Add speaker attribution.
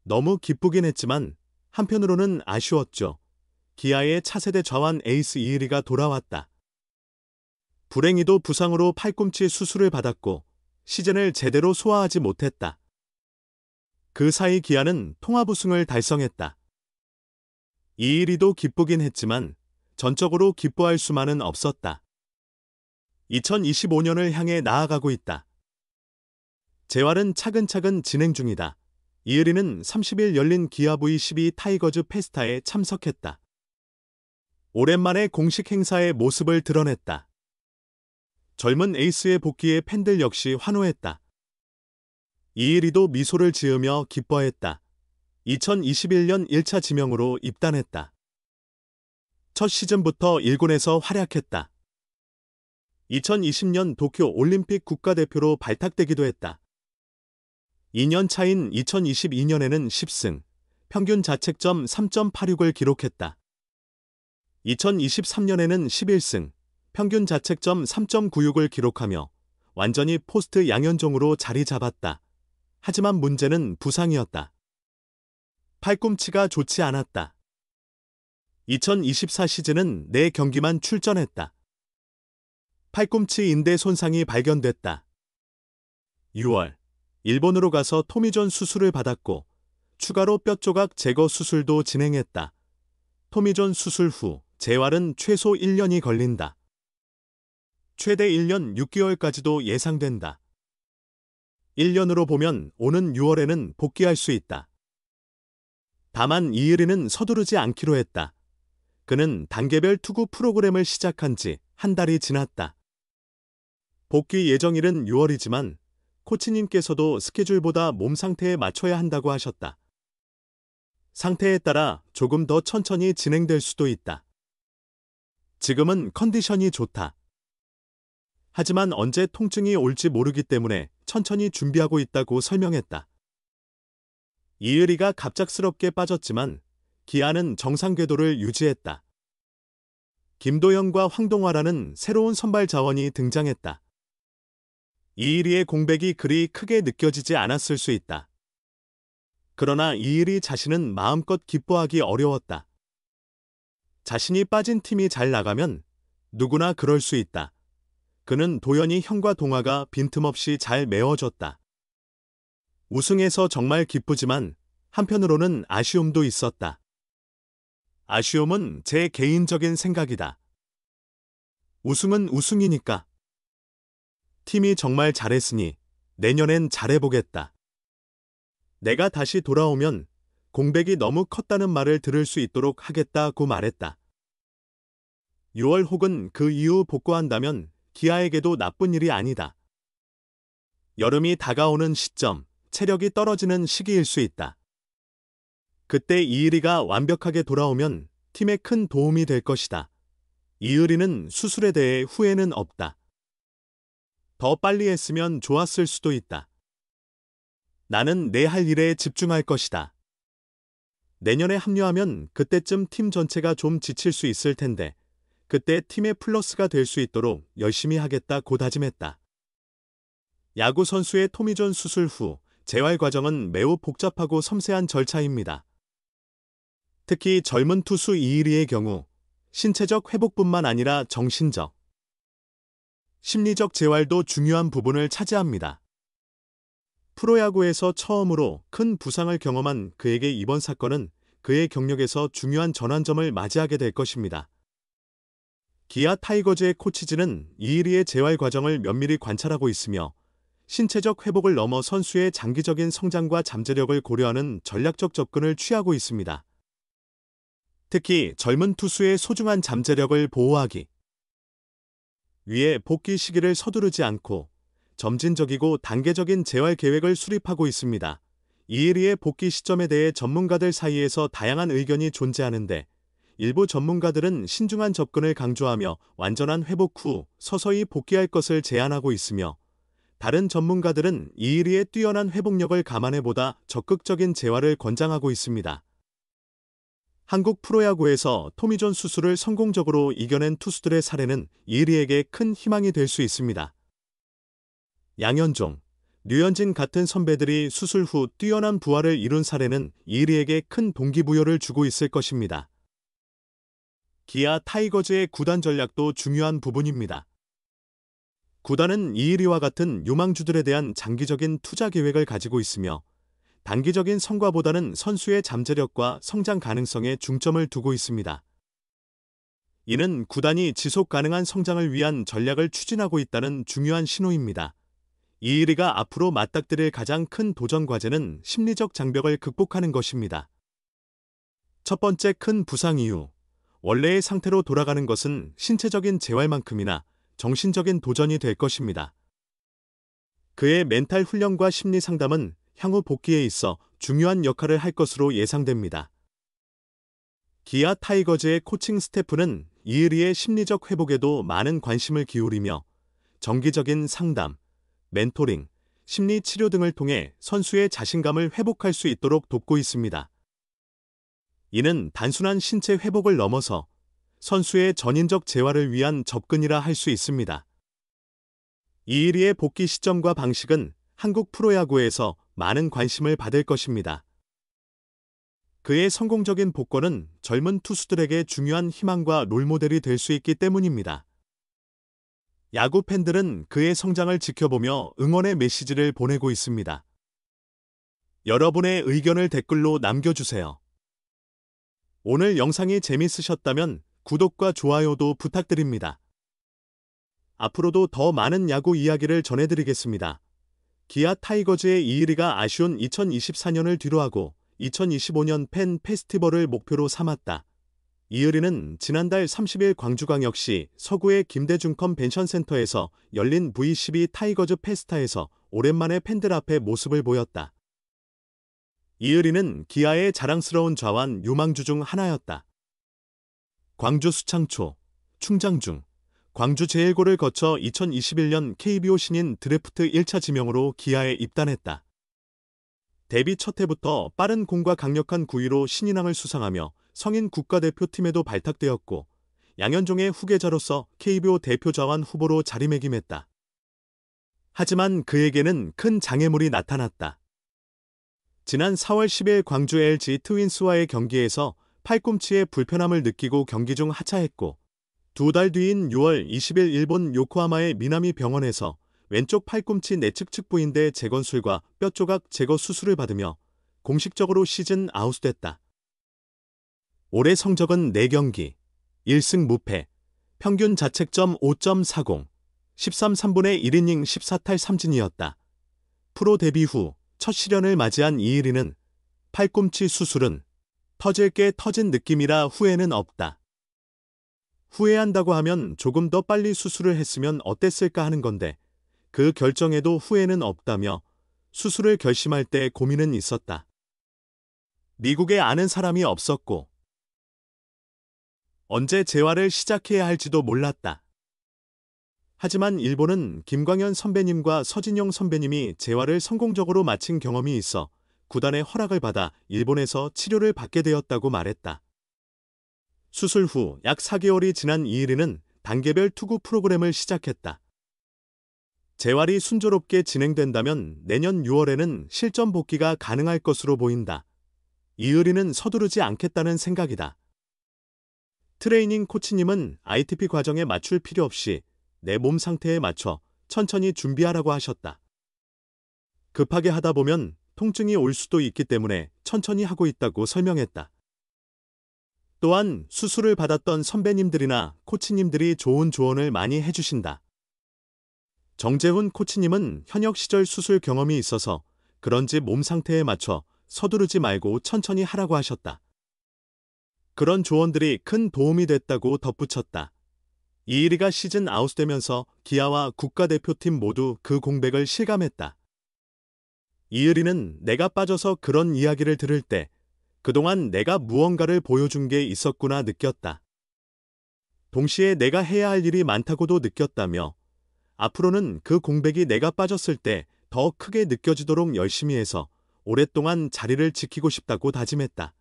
Speaker 1: 너무 기쁘긴 했지만 한편으로는 아쉬웠죠. 기아의 차세대 좌완 에이스 이의리가 돌아왔다. 불행히도 부상으로 팔꿈치 수술을 받았고 시즌을 제대로 소화하지 못했다. 그 사이 기아는 통합 우승을 달성했다. 이의리도 기쁘긴 했지만 전적으로 기뻐할 수만은 없었다. 2025년을 향해 나아가고 있다. 재활은 차근차근 진행 중이다. 이의리는 30일 열린 기아 V12 타이거즈 페스타에 참석했다. 오랜만에 공식 행사의 모습을 드러냈다. 젊은 에이스의 복귀에 팬들 역시 환호했다. 이의리도 미소를 지으며 기뻐했다. 2021년 1차 지명으로 입단했다. 첫 시즌부터 1군에서 활약했다. 2020년 도쿄 올림픽 국가대표로 발탁되기도 했다. 2년 차인 2022년에는 10승, 평균 자책점 3.86을 기록했다. 2023년에는 11승, 평균 자책점 3.96을 기록하며 완전히 포스트 양현종으로 자리 잡았다. 하지만 문제는 부상이었다. 팔꿈치가 좋지 않았다. 2024 시즌은 4경기만 출전했다. 팔꿈치 인대 손상이 발견됐다. 6월, 일본으로 가서 토미존 수술을 받았고 추가로 뼈조각 제거 수술도 진행했다. 토미존 수술 후 재활은 최소 1년이 걸린다. 최대 1년 6개월까지도 예상된다. 1년으로 보면 오는 6월에는 복귀할 수 있다. 다만 이의리는 서두르지 않기로 했다. 그는 단계별 투구 프로그램을 시작한 지 한 달이 지났다. 복귀 예정일은 6월이지만 코치님께서도 스케줄보다 몸 상태에 맞춰야 한다고 하셨다. 상태에 따라 조금 더 천천히 진행될 수도 있다. 지금은 컨디션이 좋다. 하지만 언제 통증이 올지 모르기 때문에 천천히 준비하고 있다고 설명했다. 이의리가 갑작스럽게 빠졌지만 기아는 정상 궤도를 유지했다. 김도영과 황동화라는 새로운 선발 자원이 등장했다. 이의리의 공백이 그리 크게 느껴지지 않았을 수 있다. 그러나 이의리 자신은 마음껏 기뻐하기 어려웠다. 자신이 빠진 팀이 잘 나가면 누구나 그럴 수 있다. 그는 도연이 형과 동화가 빈틈없이 잘 메워줬다. 우승해서 정말 기쁘지만 한편으로는 아쉬움도 있었다. 아쉬움은 제 개인적인 생각이다. 우승은 우승이니까. 팀이 정말 잘했으니 내년엔 잘해보겠다. 내가 다시 돌아오면 공백이 너무 컸다는 말을 들을 수 있도록 하겠다고 말했다. 6월 혹은 그 이후 복구한다면 기아에게도 나쁜 일이 아니다. 여름이 다가오는 시점, 체력이 떨어지는 시기일 수 있다. 그때 이의리가 완벽하게 돌아오면 팀에 큰 도움이 될 것이다. 이의리는 수술에 대해 후회는 없다. 더 빨리 했으면 좋았을 수도 있다. 나는 내 할 일에 집중할 것이다. 내년에 합류하면 그때쯤 팀 전체가 좀 지칠 수 있을 텐데 그때 팀의 플러스가 될 수 있도록 열심히 하겠다고 다짐했다. 야구 선수의 토미존 수술 후 재활 과정은 매우 복잡하고 섬세한 절차입니다. 특히 젊은 투수 이의리의 경우 신체적 회복뿐만 아니라 정신적, 심리적 재활도 중요한 부분을 차지합니다. 프로야구에서 처음으로 큰 부상을 경험한 그에게 이번 사건은 그의 경력에서 중요한 전환점을 맞이하게 될 것입니다. 기아 타이거즈의 코치진은 이의리의 재활 과정을 면밀히 관찰하고 있으며 신체적 회복을 넘어 선수의 장기적인 성장과 잠재력을 고려하는 전략적 접근을 취하고 있습니다. 특히 젊은 투수의 소중한 잠재력을 보호하기 위해 복귀 시기를 서두르지 않고 점진적이고 단계적인 재활 계획을 수립하고 있습니다. 이의리의 복귀 시점에 대해 전문가들 사이에서 다양한 의견이 존재하는데 일부 전문가들은 신중한 접근을 강조하며 완전한 회복 후 서서히 복귀할 것을 제안하고 있으며 다른 전문가들은 이의리의 뛰어난 회복력을 감안해 보다 적극적인 재활을 권장하고 있습니다. 한국 프로야구에서 토미존 수술을 성공적으로 이겨낸 투수들의 사례는 이의리에게 큰 희망이 될 수 있습니다. 양현종, 류현진 같은 선배들이 수술 후 뛰어난 부활을 이룬 사례는 이의리에게 큰 동기부여를 주고 있을 것입니다. 기아 타이거즈의 구단 전략도 중요한 부분입니다. 구단은 이의리와 같은 유망주들에 대한 장기적인 투자 계획을 가지고 있으며 단기적인 성과보다는 선수의 잠재력과 성장 가능성에 중점을 두고 있습니다. 이는 구단이 지속 가능한 성장을 위한 전략을 추진하고 있다는 중요한 신호입니다. 이의리가 앞으로 맞닥뜨릴 가장 큰 도전 과제는 심리적 장벽을 극복하는 것입니다. 첫 번째 큰 부상 이후 원래의 상태로 돌아가는 것은 신체적인 재활만큼이나 정신적인 도전이 될 것입니다. 그의 멘탈 훈련과 심리 상담은 향후 복귀에 있어 중요한 역할을 할 것으로 예상됩니다. 기아 타이거즈의 코칭 스태프는 이의리의 심리적 회복에도 많은 관심을 기울이며 정기적인 상담, 멘토링, 심리 치료 등을 통해 선수의 자신감을 회복할 수 있도록 돕고 있습니다. 이는 단순한 신체 회복을 넘어서 선수의 전인적 재활을 위한 접근이라 할 수 있습니다. 이의리의 복귀 시점과 방식은 한국 프로야구에서 많은 관심을 받을 것입니다. 그의 성공적인 복권은 젊은 투수들에게 중요한 희망과 롤모델이 될 수 있기 때문입니다. 야구 팬들은 그의 성장을 지켜보며 응원의 메시지를 보내고 있습니다. 여러분의 의견을 댓글로 남겨주세요. 오늘 영상이 재밌으셨다면 구독과 좋아요도 부탁드립니다. 앞으로도 더 많은 야구 이야기를 전해드리겠습니다. 기아 타이거즈의 이의리가 아쉬운 2024년을 뒤로하고 2025년 팬 페스티벌을 목표로 삼았다. 이의리는 지난달 30일 광주광역시 서구의 김대중 컨벤션 센터에서 열린 V12 타이거즈 페스타에서 오랜만에 팬들 앞에 모습을 보였다. 이의리는 기아의 자랑스러운 좌완 유망주 중 하나였다. 광주 수창초, 충장중, 광주 제일고를 거쳐 2021년 KBO 신인 드래프트 1차 지명으로 기아에 입단했다. 데뷔 첫 해부터 빠른 공과 강력한 구위로 신인왕을 수상하며 성인 국가대표팀에도 발탁되었고 양현종의 후계자로서 KBO 대표 좌완 후보로 자리매김했다. 하지만 그에게는 큰 장애물이 나타났다. 지난 4월 10일 광주 LG 트윈스와의 경기에서 팔꿈치에 불편함을 느끼고 경기 중 하차했고 2달 뒤인 6월 20일 일본 요코하마의 미나미 병원에서 왼쪽 팔꿈치 내측 측부인대 재건술과 뼈조각 제거 수술을 받으며 공식적으로 시즌 아웃됐다. 올해 성적은 4경기, 1승 무패, 평균 자책점 5.40, 13 3분의 1이닝 14탈 3진이었다. 프로 데뷔 후 첫 시련을 맞이한 이의리는 팔꿈치 수술은 터질 게 터진 느낌이라 후회는 없다. 후회한다고 하면 조금 더 빨리 수술을 했으면 어땠을까 하는 건데 그 결정에도 후회는 없다며 수술을 결심할 때 고민은 있었다. 미국에 아는 사람이 없었고 언제 재활을 시작해야 할지도 몰랐다. 하지만 일본은 김광현 선배님과 서진용 선배님이 재활을 성공적으로 마친 경험이 있어 구단의 허락을 받아 일본에서 치료를 받게 되었다고 말했다. 수술 후 약 4개월이 지난 이의리는 단계별 투구 프로그램을 시작했다. 재활이 순조롭게 진행된다면 내년 6월에는 실전 복귀가 가능할 것으로 보인다. 이의리는 서두르지 않겠다는 생각이다. 트레이닝 코치님은 ITP 과정에 맞출 필요 없이 내 몸 상태에 맞춰 천천히 준비하라고 하셨다. 급하게 하다 보면 통증이 올 수도 있기 때문에 천천히 하고 있다고 설명했다. 또한 수술을 받았던 선배님들이나 코치님들이 좋은 조언을 많이 해주신다. 정재훈 코치님은 현역 시절 수술 경험이 있어서 그런지 몸 상태에 맞춰 서두르지 말고 천천히 하라고 하셨다. 그런 조언들이 큰 도움이 됐다고 덧붙였다. 이의리가 시즌 아웃되면서 기아와 국가대표팀 모두 그 공백을 실감했다. 이의리는 내가 빠져서 그런 이야기를 들을 때 그동안 내가 무언가를 보여준 게 있었구나 느꼈다. 동시에 내가 해야 할 일이 많다고도 느꼈다며 앞으로는 그 공백이 내가 빠졌을 때 더 크게 느껴지도록 열심히 해서 오랫동안 자리를 지키고 싶다고 다짐했다.